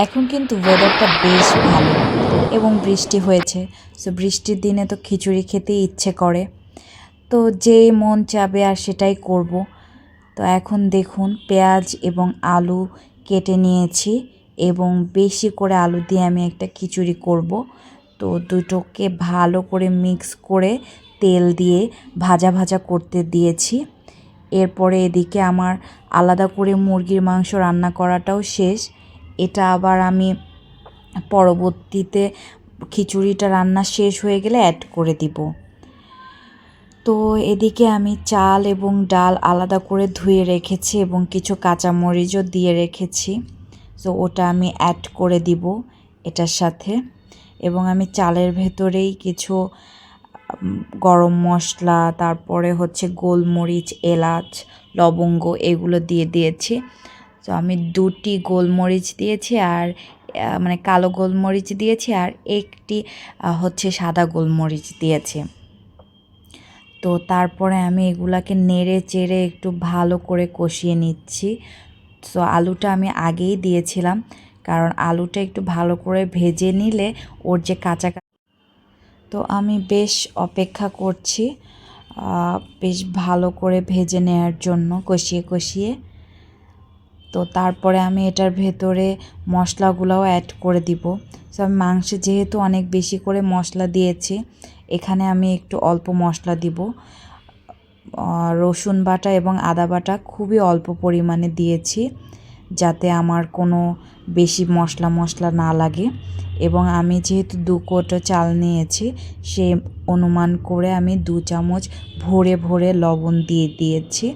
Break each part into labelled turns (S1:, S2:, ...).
S1: এখন কিন্তু ওয়েদারটা বেশ ভালো এবং বৃষ্টি হয়েছে। সো বৃষ্টির দিনে তো খিচুড়ি খেতে ইচ্ছে করে, তো যেই মন চাবে আর সেটাই করব। তো এখন দেখুন পেঁয়াজ এবং আলু কেটে নিয়েছি এবং বেশি করে আলু দিয়ে আমি একটা খিচুড়ি করব। তো দুটোকে ভালো করে মিক্স করে তেল দিয়ে ভাজা ভাজা করতে দিয়েছি। এরপরে এদিকে আমার আলাদা করে মুরগির মাংস রান্না করাটাও শেষ। এটা আবার আমি পরবর্তীতে খিচুড়িটা রান্না শেষ হয়ে গেলে অ্যাড করে দিব। তো এদিকে আমি চাল এবং ডাল আলাদা করে ধুয়ে রেখেছি এবং কিছু কাঁচামরিচও দিয়ে রেখেছি। তো ওটা আমি অ্যাড করে দিব এটার সাথে। এবং আমি চালের ভেতরেই কিছু গরম মশলা, তারপরে হচ্ছে গোলমরিচ, এলাচ, লবঙ্গ এগুলো দিয়ে দিয়েছি। তো আমি 2টি গোলমরিচ দিয়েছি আর মানে কালো গোলমরিচ দিয়েছি আর একটি হচ্ছে সাদা গোলমরিচ দিয়েছি। তো তারপরে আমি এগুলাকে নেড়ে চেড়ে একটু ভালো করে কষিয়ে নিচ্ছি। তো আলুটা আমি আগেই দিয়েছিলাম, কারণ আলুটা একটু ভালো করে ভেজে নিলে ওর যে কাঁচা। তো আমি বেশ অপেক্ষা করছি বেশ ভালো করে ভেজে নেওয়ার জন্য, কষিয়ে কষিয়ে। তো তারপরে আমি এটার ভেতরে মশলাগুলোও অ্যাড করে দিব। সো আমি মাংসে যেহেতু অনেক বেশি করে মশলা দিয়েছি, এখানে আমি একটু অল্প মশলা দিব। রসুন বাটা এবং আদা বাটা খুবই অল্প পরিমাণে দিয়েছি, যাতে আমার কোনো বেশি মশলা না লাগে। এবং আমি যেহেতু 2 কৌটো চাল নিয়েছি, সে অনুমান করে আমি 2 চামচ ভরে ভরে লবণ দিয়ে দিয়েছি।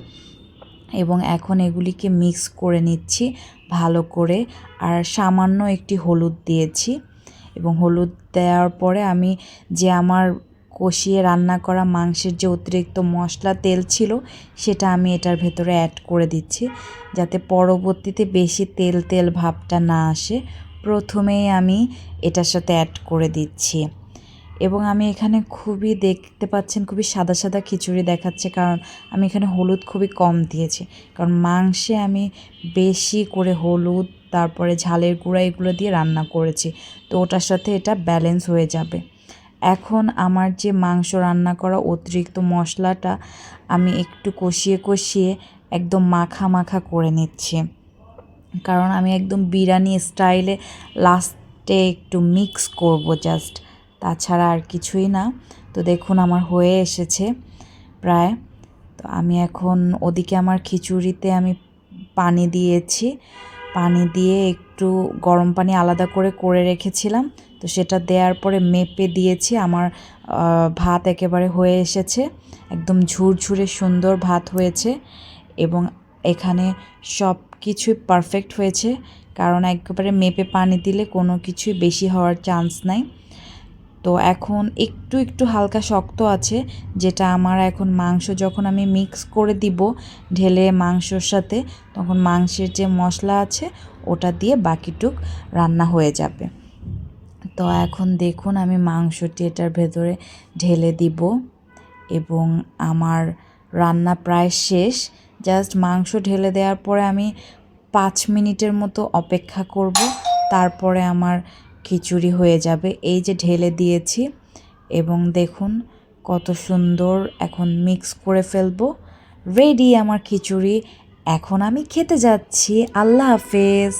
S1: এবং এখন এগুলিকে মিক্স করে নিচ্ছি ভালো করে। আর সামান্য একটি হলুদ দিয়েছি এবং হলুদ দেওয়ার পরে আমি যে আমার কষিয়ে রান্না করা মাংসের যে অতিরিক্ত মশলা তেল ছিল, সেটা আমি এটার ভেতরে অ্যাড করে দিচ্ছি, যাতে পরবর্তীতে বেশি তেল তেল ভাবটা না আসে। প্রথমেই আমি এটার সাথে অ্যাড করে দিচ্ছি। এবং আমি এখানে খুবই দেখতে পাচ্ছেন খুবই সাদা সাদা খিচুড়ি দেখাচ্ছে, কারণ আমি এখানে হলুদ খুবই কম দিয়েছি, কারণ মাংসে আমি বেশি করে হলুদ, তারপরে ঝালের গুঁড়া এগুলো দিয়ে রান্না করেছি। তো ওটার সাথে এটা ব্যালেন্স হয়ে যাবে। এখন আমার যে মাংস রান্না করা অতিরিক্ত মশলাটা আমি একটু কষিয়ে কষিয়ে একদম মাখা মাখা করে নিচ্ছি, কারণ আমি একদম বিরিয়ানি স্টাইলে লাস্টে একটু মিক্স করব জাস্ট, তাছাড়া আর কিছুই না। তো দেখুন আমার হয়ে এসেছে প্রায়। তো আমি এখন ওদিকে আমার খিচুড়িতে আমি পানি দিয়েছি, পানি দিয়ে একটু গরম পানি আলাদা করে রেখেছিলাম। তো সেটা দেওয়ার পরে মেপে দিয়েছি। আমার ভাত একেবারে হয়ে এসেছে, একদম ঝুরঝুরে সুন্দর ভাত হয়েছে। এবং এখানে সব কিছুই পারফেক্ট হয়েছে, কারণ একেবারে মেপে পানি দিলে কোনো কিছুই বেশি হওয়ার চান্স নাই। তো এখন একটু একটু হালকা শক্ত আছে, যেটা আমার এখন মাংস যখন আমি মিক্স করে দিব ঢেলে মাংসর সাথে, তখন মাংসের যে মশলা আছে ওটা দিয়ে বাকিটুক রান্না হয়ে যাবে। তো এখন দেখুন আমি মাংসটি এটার ভেতরে ঢেলে দিব এবং আমার রান্না প্রায় শেষ। জাস্ট মাংস ঢেলে দেওয়ার পরে আমি 5 মিনিটের মতো অপেক্ষা করব, তারপরে আমার খিচুড়ি হয়ে যাবে। এই যে ঢেলে দিয়েছি এবং দেখুন কত সুন্দর, এখন মিক্স করে ফেলবো। রেডি আমার খিচুড়ি। এখন আমি খেতে যাচ্ছি। আল্লাহ হাফেজ।